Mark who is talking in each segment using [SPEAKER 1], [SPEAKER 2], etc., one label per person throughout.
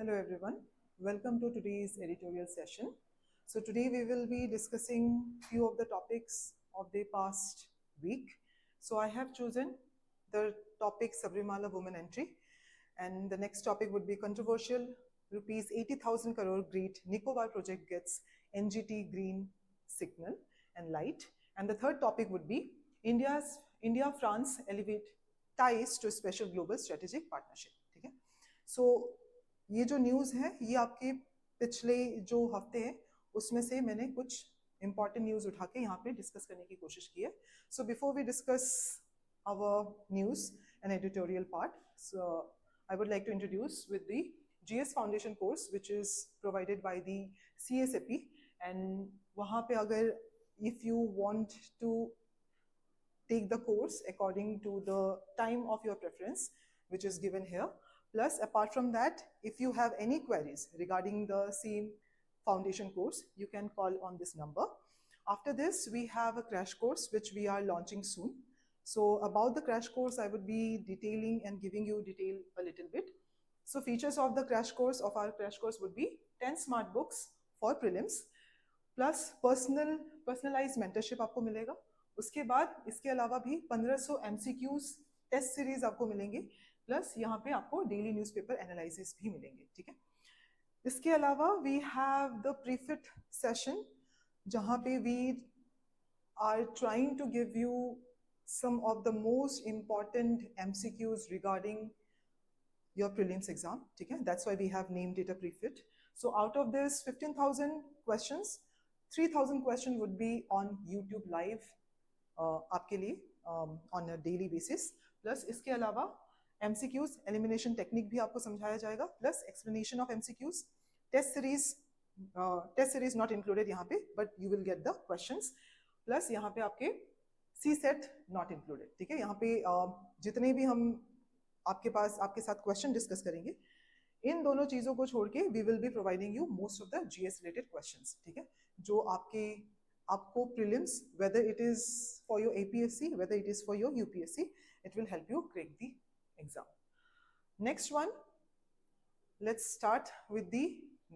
[SPEAKER 1] Hello everyone, welcome to today's editorial session. So today we will be discussing few of the topics of the past week. So I have chosen the topic Sabrimala woman entry, and the next topic would be controversial rupees 80,000 crore Great Nicobar project gets NGT green signal and light. And the third topic would be India-France elevate ties to special global strategic partnership. ठीक है? So ये जो news है ये आपके पिछले जो हफ्ते हैं उसमें से मैंने कुछ इंपॉर्टेंट न्यूज़ उठा के यहाँ पे डिस्कस करने की कोशिश की है. So before we discuss our news and editorial part, so I would like to introduce with the GS Foundation course which is provided by the CSAP. And वहाँ पे अगर if you want to take the course according to the time of your preference which is given here. Plus, apart from that, if you have any queries regarding the same foundation course, you can call on this number. After this, we have a crash course which we are launching soon. So about the crash course, I would be detailing and giving you detail a little bit. So features of the crash course of our crash course would be 10 smart books for prelims, plus personalized mentorship आपको मिलेगा. उसके बाद इसके अलावा भी 1500 MCQs test series आपको मिलेंगे, plus यहाँ पे आपको डेली न्यूज़पेपर एनालिसिस भी मिलेंगे. ठीक है. इसके अलावा we have the prefit session जहाँ पे we are trying to give you some of the most important MCQs regarding your prelims exam. ठीक है. That's why we have named it a prefit. So out of this 15,000 questions, 3,000 questions would be on YouTube live आपके लिए on a daily basis. Plus इसके अलावा MCQs elimination technique भी आपको समझाया जाएगा, plus explanation of MCQs, test series not included यहाँ पे, but you will get the questions. Plus यहाँ पे आपके CSET not included. ठीक है. यहाँ पे जितने भी हम आपके साथ क्वेश्चन डिस्कस करेंगे, इन दोनों चीजों को छोड़ के we will be providing you most of the GS related questions. ठीक है. जो आपको prelims, whether it is for your APSC, whether it is for your UPSC, it will help you crack the exam. Next one, let's start with the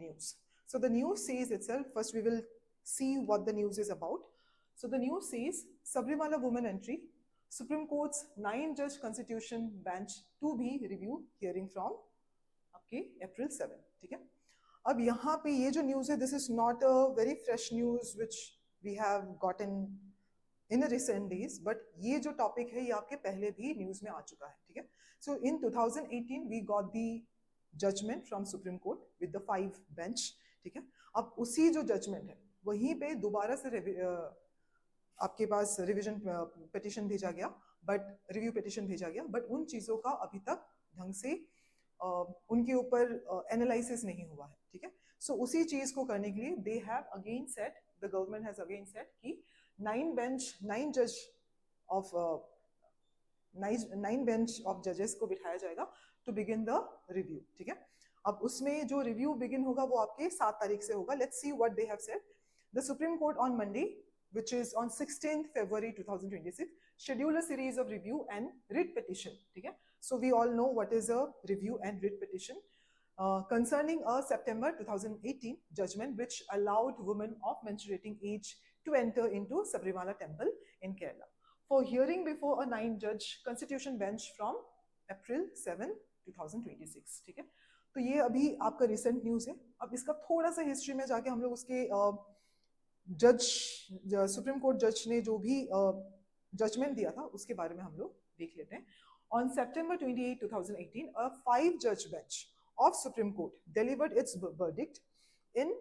[SPEAKER 1] news. So the news says itself. First we will see what the news is about. So the news says Sabrimala woman entry, Supreme Court's 9-judge constitution bench to be review hearing from आपके April 7. ठीक है. अब यहाँ पे ये जो news है, this is not a very fresh news which we have gotten in the recent days, but ये जो टॉपिक है ये आपके पहले भी न्यूज़ में आ चुका है. ठीक है. So in 2018 we got the judgment from Supreme Court with the 5 bench. ठीक है. अब उसी जो जजमेंट है वहीं पे दोबारा से आपके पास रिवीजन पिटिशन भेजा गया, बट रिव्यू पिटिशन भेजा गया, बट उन चीज़ों का अभी तक ढंग से उनके ऊपर एनालिसिस नहीं हुआ है. ठीक है. सो उसी चीज़ को करने के लिए they have again set, the government has again set कि 9 बेंच ऑफ जजेस को बिठाया जाएगा टू बिगिन द रिव्यू. ठीक है. अब उसमें जो रिव्यू बिगिन होगा वो आपके 7 तारीख से होगा. Let's see what they have said. The supreme court on Monday, which is on 16th February 2026, schedule a series of review and writ petition. ठीक है. So we all know what is a review and writ petition concerning a September 2018 judgment which allowed women of menstruating age to enter into Sabrimala temple in Kerala for hearing before a 9-judge constitution bench from April 7, 2026. ठीक है. तो ये अभी आपका recent news है. अब इसका थोड़ा सा हिस्ट्री में जाके हम लोग उसके सुप्रीम कोर्ट जज ने जो भी जजमेंट दिया था उसके बारे में हम लोग देख लेते हैं. On September 28, 2018, a 5-judge bench of Supreme Court delivered its verdict in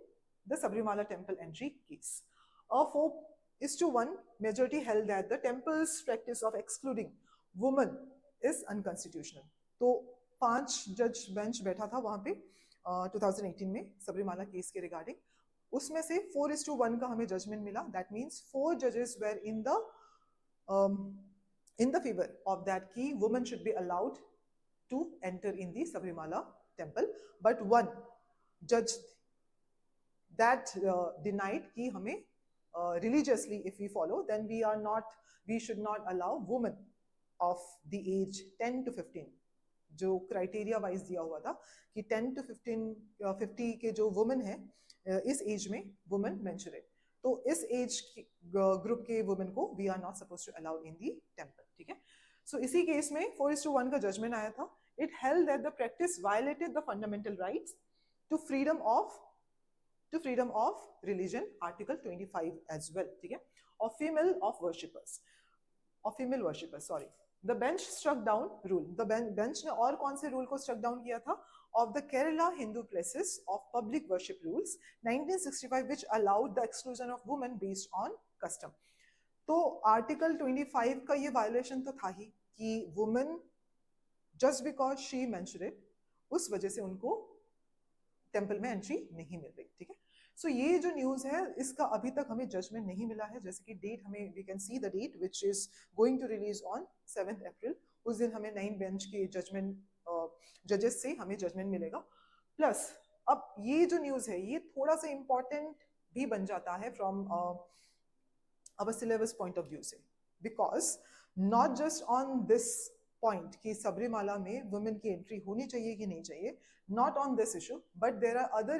[SPEAKER 1] the Sabrimala temple entry case. A 4:1 majority held that the temple's practice of excluding women is unconstitutional. तो 5 जज बेंच बैठा था वहां पे 2018 में सबरीमाला केस के regarding. उसमें से 4:1 का हमें जजमेंट मिला. दैट मीन्स 4 जजेस where in the favor of that कि women should be allowed to enter in the Sabrimala temple, but 1 judge that denied कि हमें religiously if we follow then we should not allow women of the age 10 to 15 जो criteria wise दिया हुआ था कि 10 to 50 के जो women है, इस एज में वुमेन मेंस्ट्रुएट, तो इस एज ग्रुप के वुमेन को we are not suppose to allow in the temple, ठीक है। सो इसी केस में 4:1 का जजमेंट आया था. It held that the practice violated the fundamental rights to freedom of religion, article 25 as well, ठीक है, of female worshippers, sorry. The bench struck down rule, the bench ने और कौन से रूल को स्ट्रक डाउन किया था? Of the Kerala Hindu places of public worship rules 1965, which allowed the exclusion of women based on custom. तो article 25 का ये वायलेशन तो था ही कि women just because she menstruate, उस वजह से उनको टेम्पल में एंट्री नहीं मिल रही, ठीक है. सो ये जो न्यूज है इसका अभी तक हमें जजमेंट नहीं मिला है. जैसे कि डेट हमें, we can see the date which is going to release on 7 April. उस दिन हमें 9 बेंच के जजमेंट जजेस से हमें जजमेंट मिलेगा. प्लस अब ये जो न्यूज है ये थोड़ा सा इंपॉर्टेंट भी बन जाता है from our syllabus point of view से, because not just on this point कि सबरीमाला में वुमेन की एंट्री होनी चाहिए कि नहीं चाहिए, not on this issue, but there are other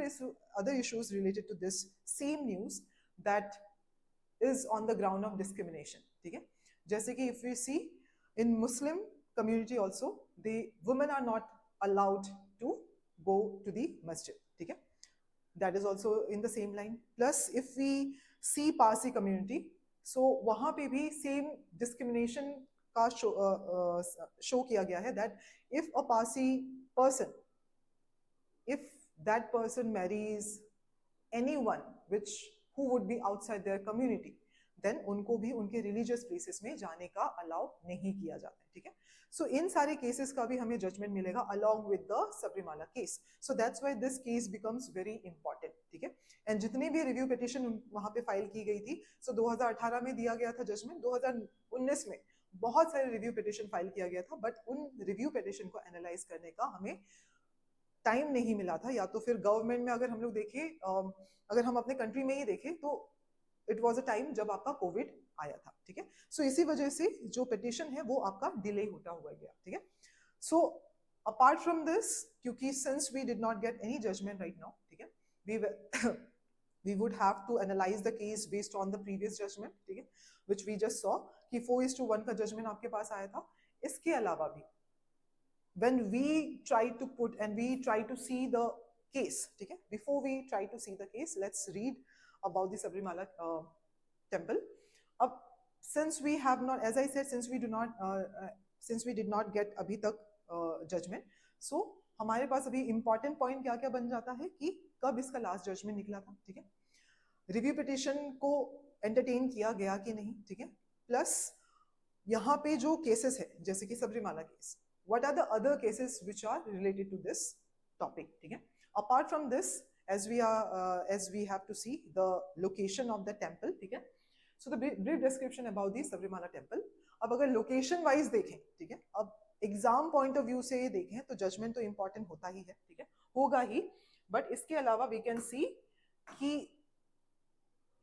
[SPEAKER 1] issues related to this same news that is on the ground of discrimination, ठीक है. जैसे कि if we see in Muslim community also, the women are not allowed to go to the masjid, ठीक है. That is also in the same line. Plus if we see Parsi community, so वहाँ पे भी same discrimination का show किया गया है that if a Parsi person, if that person marries anyone who would be outside their community, then उनको भी उनके religious places में जाने का allow नहीं किया जाता है, ठीक है. So इन सारे cases का भी हमें judgment मिलेगा along with the Sabrimala case. So that's why this case becomes very important, ठीक है. And जितनी भी review petition वहाँ पे फाइल की गई थी, so 2018 में दिया गया था judgment, 2019 में बहुत सारे review petition फाइल किया गया था, but उन review petition को analyze करने का हमें टाइम नहीं मिला था. या तो फिर गवर्नमेंट में अगर हम लोग देखें, अगर हम अपने कंट्री में ही देखें तो इट वाज अ टाइम जब आपका कोविड आया था, ठीक है. सो इसी वजह से जो पिटिशन है वो आपका डिले होता हुआ गया, ठीक है. सो अपार्ट फ्रॉम दिस, क्योंकि since we did not get any judgement right now, ठीक है, we would have to analyze the case based on the previous judgment, ठीक है, which we just saw कि 4:1 का जजमेंट आपके पास आया था. इसके अलावा भी when we try to put and we try to see the case, ठीक है, before we try to see the case, let's read about the Sabrimala temple. अब since we have not, as I said, since we did not get अभी तक judgment, so हमारे पास अभी important point क्या क्या बन जाता है कि कब इसका last judgment निकला था, ठीक है, रिव्यू पिटिशन को entertain किया गया कि नहीं, ठीक है. प्लस यहाँ पे जो केसेस है जैसे कि Sabarimala case, what are the other cases which are related to this topic, ठीक है. Apart from this, as we have to see the location of the temple, ठीक है. So the brief description about the Sabrimala temple. अब अगर location wise देखें, ठीक है, अब एग्जाम पॉइंट ऑफ व्यू से देखें तो जजमेंट तो इंपॉर्टेंट होता ही है, ठीक है, होगा ही, बट इसके अलावा वी कैन सी कि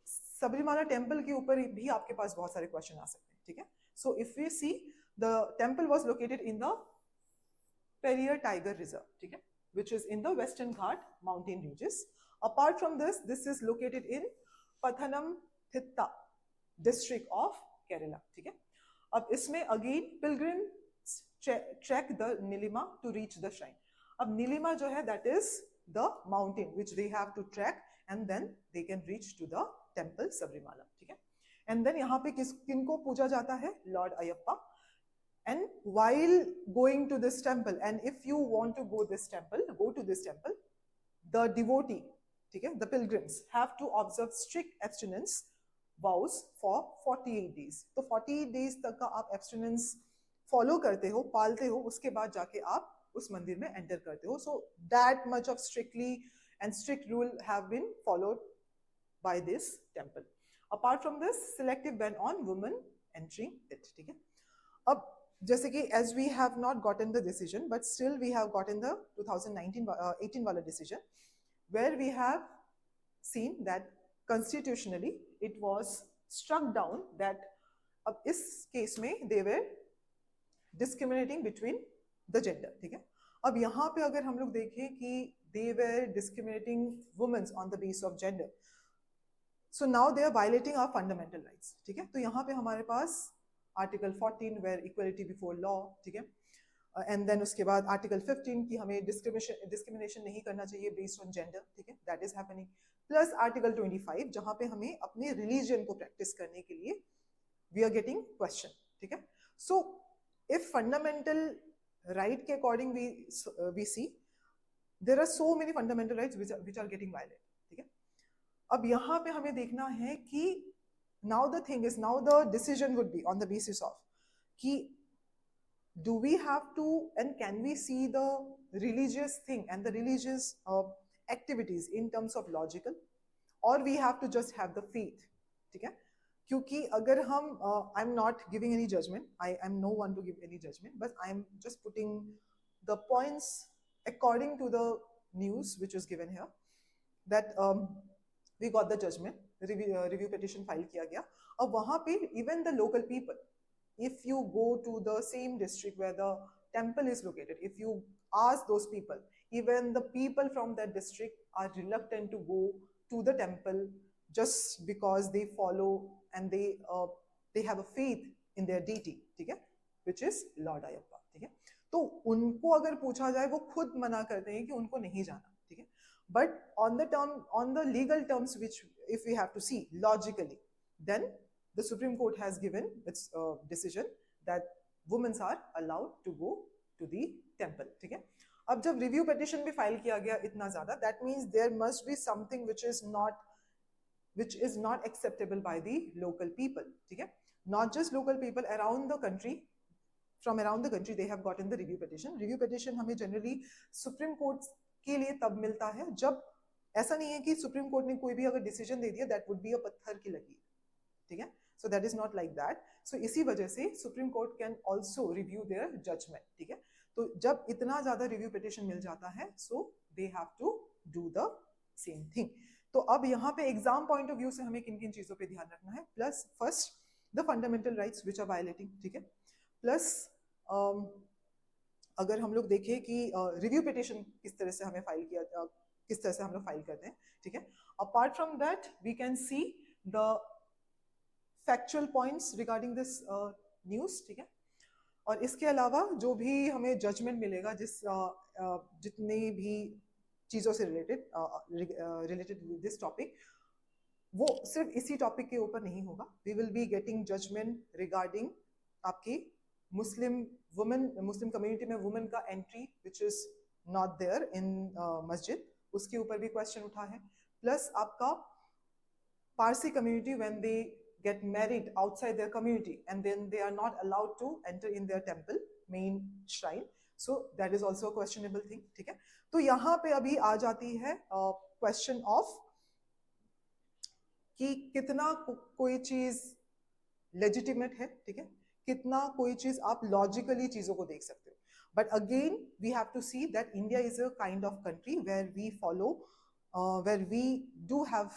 [SPEAKER 1] सबरीमाला टेम्पल के ऊपर भी आपके पास बहुत सारे क्वेश्चन आ सकते हैं, ठीक है. So if we see the temple was located in the Periyar Tiger Reserve, ठीक है, which is in the Western Ghat mountain ranges. Apart from this, this is located in Pathanamthitta district of Kerala, ठीक है. अब इसमें again pilgrims trek the Nilima to reach the shrine. अब नीलिमा जो है that is the mountain which they have to trek and then they can reach to the temple Sabrimala, ठीक है. And then यहाँ पे किनको पूजा जाता है? Lord Ayyappa. And while going to this temple, and if you want to go to this temple, the devotee, ठीक है, the pilgrims have to observe strict abstinence vows for 48 days. तो 48 days तक का आप abstinence follow करते हो, पालते हो, उसके बाद जाके आप उस मंदिर में enter करते हो. So that much of strict rule have been followed by this temple. Apart from this, selective ban on women entering it, ठीक है. अब जैसे कि as we have not gotten the decision, but still we have gotten the 2018 वाला decision, where we have seen that constitutionally it was struck down that अब इस case में they were discriminating between the gender, ठीक है। अब यहाँ पे अगर हम लोग देखें कि they were discriminating womens on the base of gender, so now they are violating our fundamental rights, ठीक है। तो यहाँ पे हमारे पास article 14 where equality before law, ठीक है, एंड देन उसके बाद आर्टिकल 15 की हमें डिस्क्रिमिनेशन नहीं करना चाहिए बेस्ड ऑन जेंडर, ठीक है, that is happening. Plus article 25 जहाँ पे हमें अपने रिलीजन को प्रैक्टिस करने के लिए वी आर गेटिंग क्वेश्चन, ठीक है। सो इफ फंडामेंटल राइट के according we see there are so many fundamental rights which are getting violate, ठीक है। अब यहाँ पे हमें देखना है कि now the thing is, now the decision would be on the basis of कि do we have to and can we see the religious thing and the religious activities in terms of logical, or we have to just have the faith, ठीक है। क्योंकि अगर हम I am not giving any judgement, I am no one to give any judgement, but I am just putting the points according to the news which is given here that we got the judgement, review petition file किया गया। अब वहां पे even the local people, if you go to the same district where the temple is located, if you ask those people, even the people from that district are reluctant to go to the temple just because they follow and they have a faith in their deity, ठीक है, which is Lord Ayappa, ठीक है। तो उनको अगर पूछा जाए वो खुद मना करते हैं कि उनको नहीं जाना, ठीक है। but on the legal terms, which if we have to see logically, then the Supreme Court has given its decision that women are allowed to go to the temple, ठीक है। अब जब रिव्यू पिटिशन भी file किया गया इतना ज्यादा, that means there must be something which is not acceptable by the local people, ठीक है। not just local people, around the country, from around the country they have gotten the review petition. review petition हमें generally Supreme Court के लिए तब मिलता है जब ऐसा नहीं है कि सुप्रीम कोर्ट ने कोई भी अगर डिसीजन दे दिया दैट वुड बी अ पत्थर की लकीर, ठीक है। So that is not like that. सो इसी वजह से Supreme Court can also review their judgement, ठीक है। तो जब इतना ज्यादा रिव्यू पिटिशन मिल जाता है, so they have to do the same thing. तो अब यहाँ पे एग्जाम पॉइंट ऑफ व्यू से हमें किन किन चीजों पे ध्यान रखना है, plus first the fundamental rights which are violating, ठीक है। प्लस अगर हम लोग देखें कि रिव्यू पिटिशन किस तरह से हमें फाइल किया, किस तरह से हम लोग फाइल करते हैं, ठीक है। Apart from that we can see the factual points regarding this news, ठीक है। और इसके अलावा जो भी हमें जजमेंट मिलेगा जितनी भी चीज़ों से रिलेटेड विद दिस टॉपिक, वो सिर्फ इसी टॉपिक के ऊपर नहीं होगा। We will be getting judgement regarding आपकी मुस्लिम कम्युनिटी में वुमेन का entry which is not there in मस्जिद, उसके ऊपर भी क्वेश्चन उठा है। प्लस आपका Parsi community when they get married outside their community and then they are not allowed to enter in their temple main shrine, so that is also a questionable thing, ठीक है। तो यहाँ पे अभी आ जाती है क्वेश्चन ऑफ कि कितना कोई चीज लेजिटिमेट है, ठीक है, कितना कोई चीज आप लॉजिकली चीजों को देख सकते हो। But again we have to see that India is a kind of country where we follow, where we do have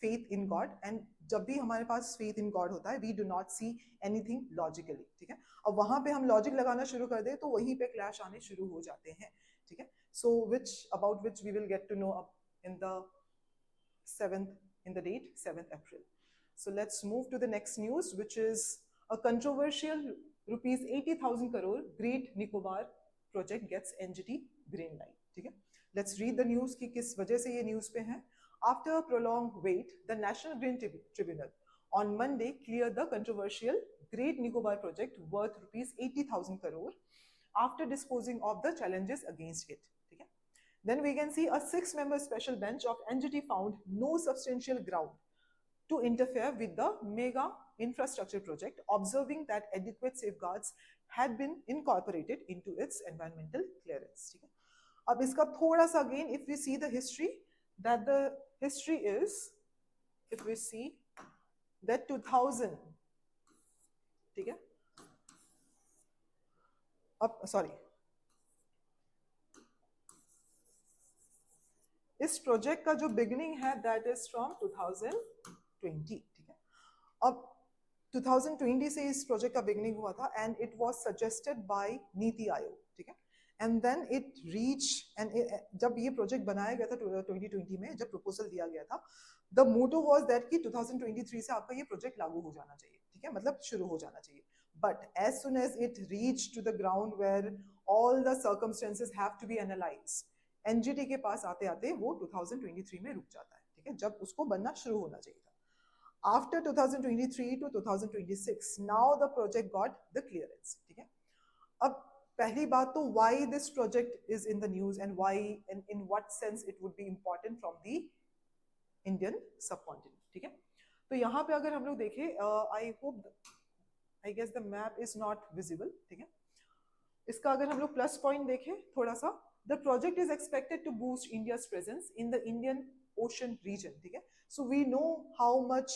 [SPEAKER 1] faith in God, and जब भी हमारे पास फेथ इन गॉड होता है we do not see anything logically, ठीक है। अब वहां पे हम लॉजिक लगाना शुरू कर दे तो वहीं पे क्लैश आने शुरू हो जाते हैं, ठीक है। सो about which we will get to know in the 7th, in the date 7th April. So let's move to the next news, which is a controversial rupees 80,000 crore Great Nicobar project gets NGT green light, ठीक है। Let's read the news कि किस वजह से ये news पे है। After a prolonged wait, the National Green Tribunal on Monday cleared the controversial Great Nicobar project worth rupees 80,000 crore after disposing of the challenges against it. Okay? Then we can see a 6-member special bench of NGT found no substantial ground to interfere with the mega infrastructure project, observing that adequate safeguards had been incorporated into its environmental clearance. Okay? अब इसका थोड़ा सा again, if we see the history, that the history is, if we see that 2000, ठीक है, अब sorry, इस project का जो बिगिनिंग है दैट इज फ्रॉम 2020, ठीक है। अब 2020 से इस प्रोजेक्ट का बिगनिंग हुआ था and it was suggested by Niti Aayog, ठीक है, and then it reach and जब ये प्रोजेक्ट बनाया गया था 2020 में, जब प्रपोजल दिया गया था, द मोटो वाज दैट कि 2023 से आपका ये प्रोजेक्ट लागू हो जाना चाहिए, ठीक है, मतलब शुरू हो जाना चाहिए. But as soon as it reach to the ground where all the circumstances have to be analysed, NGT के पास आते आते वो 2023 में रुक जाता है, ठीक है, जब उसको बनना शुरू होना चाहिए था. After 2023 to 2026, now the project got the clearance, ठीक है. अब पहली बात तो why this project is in the news and why and in what sense it would be important from the Indian subcontinent, ठीक है. तो यहाँ पे अगर हम लोग देखें, I hope, I guess the map is not visible, ठीक है. इसका अगर हम लोग प्लस पॉइंट देखें थोड़ा सा, the project is expected to boost India's presence in the Indian Ocean region, ठीक है. So we know how much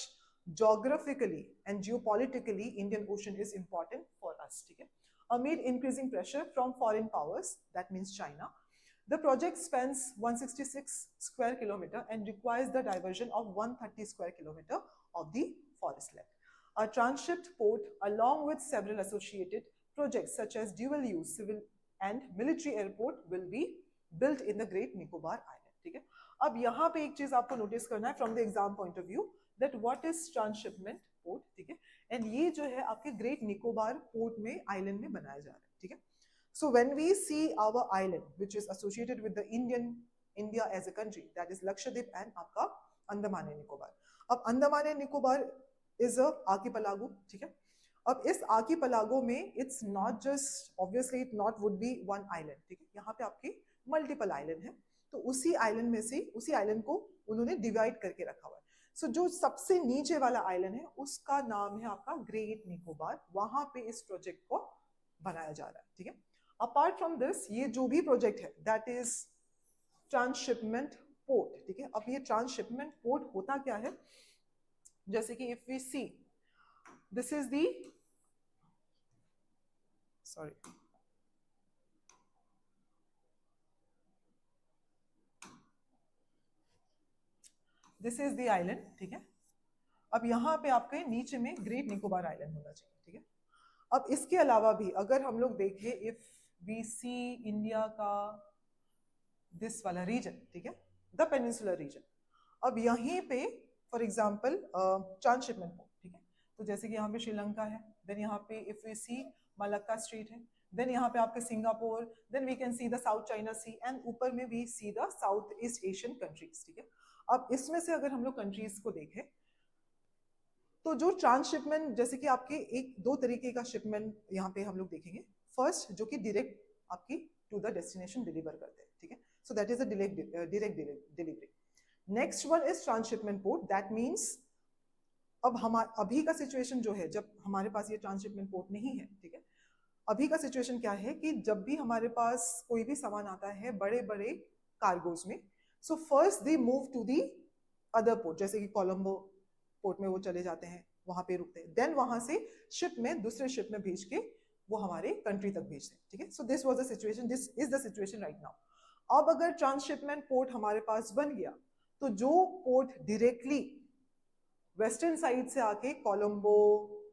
[SPEAKER 1] geographically and geopolitically Indian Ocean is important for us, ठीक है. Amid increasing pressure from foreign powers, that means China, the project spans 166 square kilometer and requires the diversion of 130 square kilometer of the forest land. A transshipped port, along with several associated projects such as dual use civil and military airport, will be built in the Great Nicobar Island, ठीक है. अब यहाँ पे एक चीज आपको notice करना है from the exam point of view, that what is transshipment port, ठीक है, एंड ये जो है आपके ग्रेट निकोबार पोर्ट में आइलैंड में बनाया जा रहा है, ठीक है. So when we see our island which is associated with the India as a country, that is Lakshadweep and आपका अंडमान एंड निकोबार. अब Andaman and Nicobar is a archipelago, ठीक है. अब इस आर्किपेलागो में it's not just, obviously it not would be one island, ठीक है, यहाँ पे आपकी मल्टीपल आइलैंड है. तो उसी आइलैंड में से उसी आइलैंड को उन्होंने डिवाइड करके रखा हुआ है. सो जो सबसे नीचे वाला आइलैंड है उसका नाम है आपका ग्रेट निकोबार, वहां पे इस प्रोजेक्ट को बनाया जा रहा है, ठीक है. अपार्ट फ्रॉम दिस, ये जो भी प्रोजेक्ट है दैट इज ट्रांसशिपमेंट पोर्ट, ठीक है. अब ये ट्रांसशिपमेंट पोर्ट होता क्या है, जैसे कि if we see, this is the, sorry, this is the island, ठीक है. अब यहाँ पे आपके नीचे में ग्रेट निकोबार आइलैंड होना चाहिए, ठीक है. अब इसके अलावा भी अगर हम लोग देखें, इफ वी सी इंडिया का दिस वाला रीजन, ठीक है, द पेनिनसुलर रीजन, अब यहीं पे फॉर एग्जांपल ट्रांसशिपमेंट पोर्ट, ठीक है. तो जैसे कि यहाँ पे श्रीलंका है, देन यहाँ पे if we see Malacca strait है, देन यहाँ पे आपके Singapore, then we can see the South China Sea, and ऊपर में we see the South East Asian countries, ठीक है. अब इसमें से अगर हम लोग कंट्रीज को देखें, तो जो ट्रांसशिपमेंट, जैसे कि आपके एक दो तरीके का शिपमेंट यहाँ पे हम लोग देखेंगे. फर्स्ट जो कि डायरेक्ट आपकी टू द डेस्टिनेशन डिलीवर करते हैं, ठीक है. So that is a direct delivery. Next one is transshipment port, that means अब हमारा अभी का सिचुएशन जो है, जब हमारे पास ये ट्रांसशिपमेंट पोर्ट नहीं है, ठीक है, अभी का सिचुएशन क्या है कि जब भी हमारे पास कोई भी सामान आता है बड़े बड़े कार्गोज में, so first they move to the other port, जैसे कि कोलंबो पोर्ट में वो चले जाते हैं, वहां पे रुकते हैं, देन वहां से शिप में, दूसरे शिप में भेज के वो हमारे कंट्री तक भेजते हैं, ठीक है. So this was the situation, this is the situation right now. अब अगर ट्रांसशिपमेंट पोर्ट हमारे पास बन गया, तो जो पोर्ट डायरेक्टली वेस्टर्न साइड से आके कोलंबो,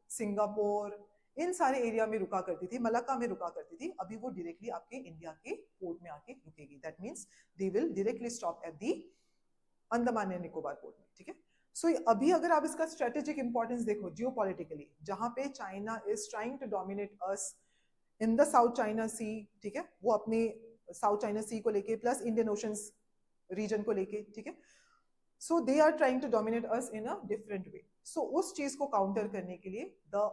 [SPEAKER 1] सिंगापुर, इन सारे एरिया में रुका करती थी, मलक्का में रुका करती थी, अभी वो डायरेक्टली आपके इंडिया के पोर्ट में आके रुकेगी. That means they will directly stop at the Andaman and Nicobar port में, ठीक है. सो अभी अगर आप इसका स्ट्रेटेजिक इंपॉर्टेंस देखो जियोपॉलिटिकली, जहां पे China is trying to dominate us in the South China Sea, ठीक है, वो अपने साउथ चाइना सी को लेके प्लस इंडियन ओशंस रीजन को लेके, ठीक है. So they are trying to dominate us in a different way. So उस चीज को काउंटर करने के लिए the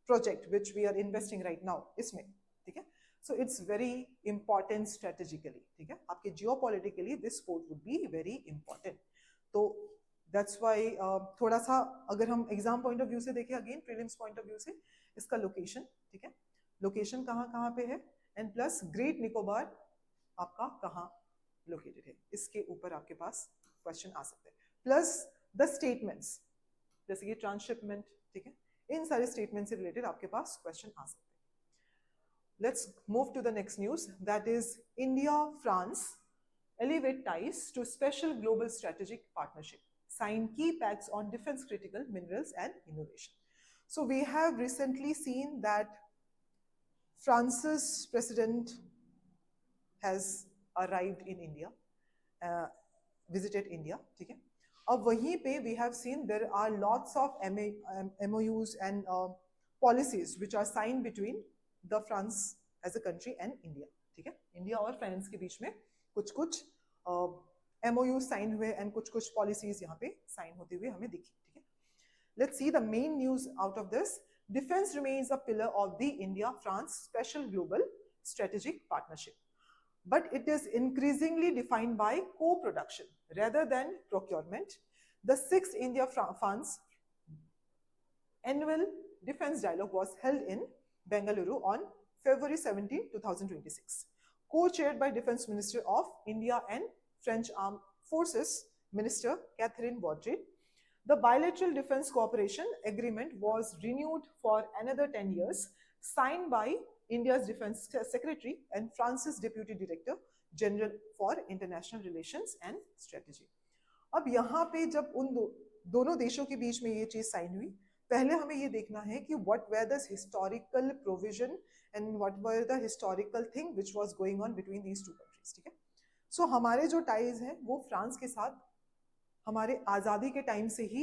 [SPEAKER 1] project which we are investing right now इसमें, ठीक है. So it's very important strategically, ठीक है, आपके geopolitically this port would be very important. तो दैट्स वाई थोड़ा सा अगर हम एग्जाम पॉइंट ऑफ व्यू से देखें, again prelims point of view से, इसका लोकेशन, ठीक है, लोकेशन कहाँ कहाँ पे है, एंड प्लस ग्रेट निकोबार आपका कहाँ लोकेटेड है, इसके ऊपर आपके पास क्वेश्चन आ सकते हैं. प्लस द स्टेटमेंट्स, जैसे कि ट्रांसशिपमेंट, ठीक है, इन सारे स्टेटमेंट से रिलेटेड आपके पास क्वेश्चन आ सकते हैं. Let's move to the next news, that is India France elevate ties to special global strategic partnership, sign key pacts on defense critical minerals and innovation. So we have recently seen that France's president has arrived in India, visited India, ठीक है. अब वहीं पे we have seen there are lots of MOUs and policies which are signed between the France as a country and India, ठीक है. India और France के बीच में कुछ कुछ MOU साइन हुए and कुछ कुछ policies यहाँ पे साइन होते हुए हमें दिखी, ठीक है. Let's see the main news out of this. Defense remains a pillar of the India-France Special Global Strategic Partnership, but it is increasingly defined by co-production rather than procurement. The sixth India-France annual defense dialogue was held in Bengaluru on February 17, 2026, co-chaired by Defense Minister of India and French Armed Forces Minister Catherine Vautrin. The bilateral defense cooperation agreement was renewed for another 10 years, signed by India's Defense Secretary and France's Deputy Director General for International Relations and Strategy. अब यहाँ पे जब उन दोनों देशों के बीच में ये चीज साइन हुई, पहले हमें ये देखना है कि what were the historical provision and what were the historical thing which was going on between these two countries, ठीक है. So हमारे जो टाइज हैं वो फ्रांस के साथ हमारे आज़ादी के टाइम से ही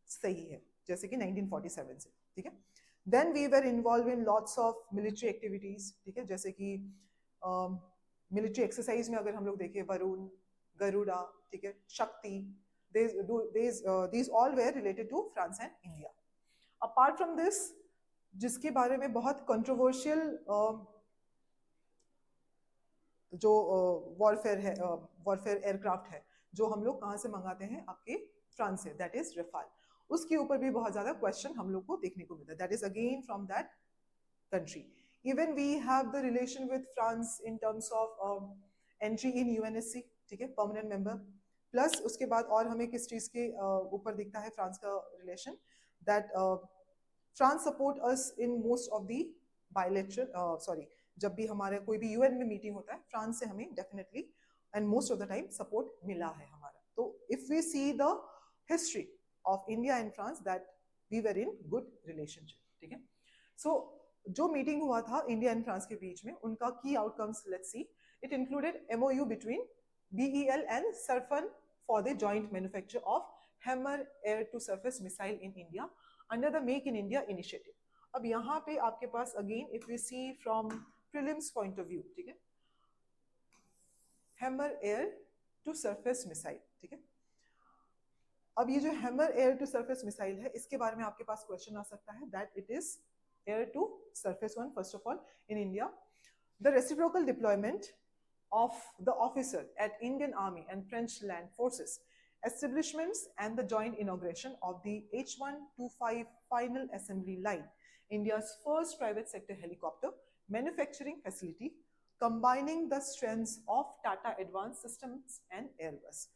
[SPEAKER 1] सही है, जैसे कि 1947 से, ठीक है. Then we were involved in lots of military activities, ठीक है, जैसे कि military exercise में अगर हम लोग देखें वरुण, गरुड़ा, ठीक है, शक्ति, these all were related to France and India. Apart from this, जिसके बारे में बहुत controversial जो warfare है, warfare aircraft है, जो हम लोग कहाँ से मंगाते हैं, आपके फ्रांस से, that is Rafale. उसके ऊपर भी बहुत ज़्यादा क्वेश्चन हम लोग को देखने को मिलता है. That is again from that country. Even we have the relation with France in terms of entry in UNSC, ठीक है, permanent member. Plus उसके बाद और हमें किस चीज़ के ऊपर दिखता है फ्रांस का relation, that France support us in most of the bilateral, जब भी हमारे कोई भी UN में मीटिंग होता है, फ्रांस से हमें definitely and most of the time support मिला है हमारा. तो if we see the history of India and France, that we were in good relationship, ठीक है. So जो मीटिंग हुआ था इंडिया एंड फ्रांस के बीच में, उनका की outcomes let's see. It included MOU between BEL and Sarfan for the joint manufacture of Hammer air to surface missile in India under the Make in India initiative. अब यहाँ पे आपके पास again if we see from prelims point of view, ठीक है, Hammer air to surface missile, ठीक है. अब ये जो Hammer air to surface missile है, इसके बारे में आपके पास क्वेश्चन आ सकता है, that it is air to surface one. First of all, in India, the reciprocal deployment of the officer at Indian Army and French land forces establishments and the joint inauguration of the H125 final assembly line, India's first private sector helicopter manufacturing facility, combining the strengths of Tata Advanced Systems and Airbus.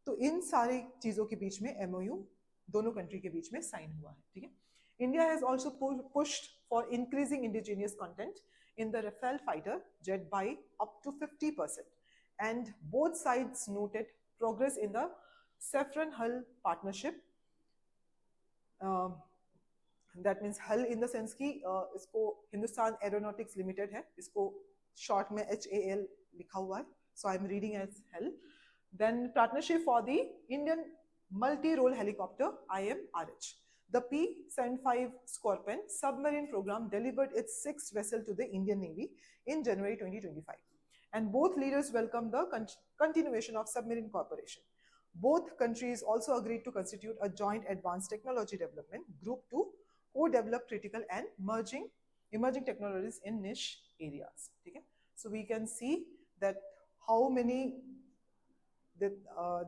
[SPEAKER 1] तो इन सारी चीजों के बीच में MOU दोनों country के बीच में sign हुआ है, ठीक है. India has also pushed for increasing indigenous content in the Rafale fighter jet by up to 50%, and both sides noted progress in the Safran-Hull partnership. That means Hull in the sense कि इसको Hindustan aeronautics limited है, इसको short में HAL लिखा हुआ है, so I'm reading as Hull. Then partnership for the Indian multi-role helicopter IMRH. The P-75 Scorpion submarine program delivered its sixth vessel to the Indian Navy in January 2025. And both leaders welcomed the continuation of submarine cooperation. Both countries also agreed to constitute a joint advanced technology development group to co-develop critical and emerging technologies in niche areas. Okay? So we can see that how many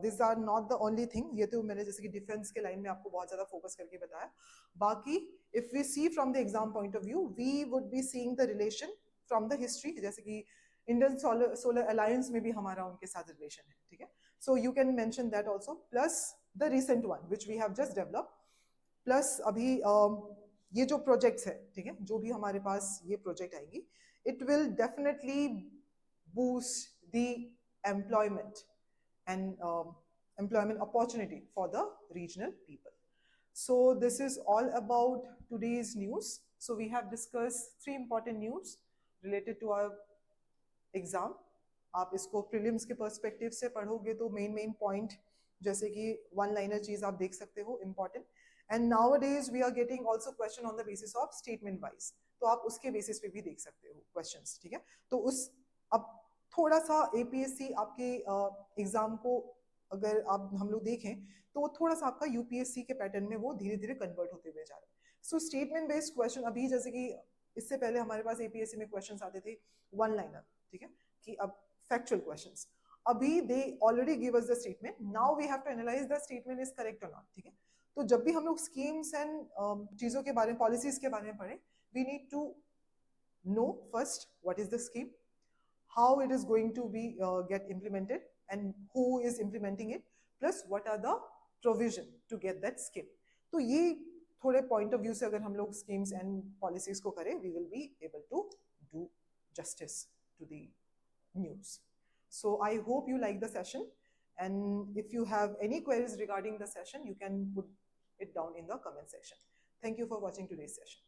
[SPEAKER 1] these are not the only thing. ये तो मैंने जैसे कि defence के line में आपको बहुत ज़्यादा फोकस करके बताया. बाकी if we see from the exam point of view, we would be seeing the relation from the history, जैसे कि Indian Solar Alliance में भी हमारा उनके साथ relation है, ठीक है. So you can mention that also, plus the recent one which we have just developed, plus अभी ये जो projects है, ठीक है, जो भी हमारे पास ये project आएंगी, it will definitely boost the employment and employment opportunity for the regional people. So this is all about today's news. So we have discussed 3 important news related to our exam. आप इसको prelims के perspective से पढ़ोगे तो main point जैसे कि one liner चीज आप देख सकते हो important. And nowadays we are getting also question on the basis of statement wise, तो आप उसके बेसिस पे भी देख सकते हो क्वेश्चंस. ठीक है, तो उस अब थोड़ा सा एपीएससी आपके एग्जाम को अगर आप हम लोग देखें तो थोड़ा सा आपका यूपीएससी के पैटर्न में वो धीरे धीरे कन्वर्ट होते हुए जा रहे हैं. सो स्टेटमेंट बेस्ड क्वेश्चन अभी जैसे कि इससे पहले हमारे पास एपीएससी में क्वेश्चंस आते थे वन लाइनर. ठीक है, कि अब फैक्चुअल क्वेश्चंस, अभी they already give us the statement, now we have to analyse the statement is correct और नॉट. ठीक है, तो जब भी हम लोग स्कीम्स एंड चीजों के बारे में, पॉलिसीज के बारे में पढ़े, we need to know first what is the scheme, how it is going to be get implemented and who is implementing it, plus what are the provision to get that scheme. तो ये थोड़े point of view से अगर हम लोग schemes and policies को करें, we will be able to do justice to the news. So I hope you like the session, and if you have any queries regarding the session, you can put it down in the comment section. Thank you for watching today's session.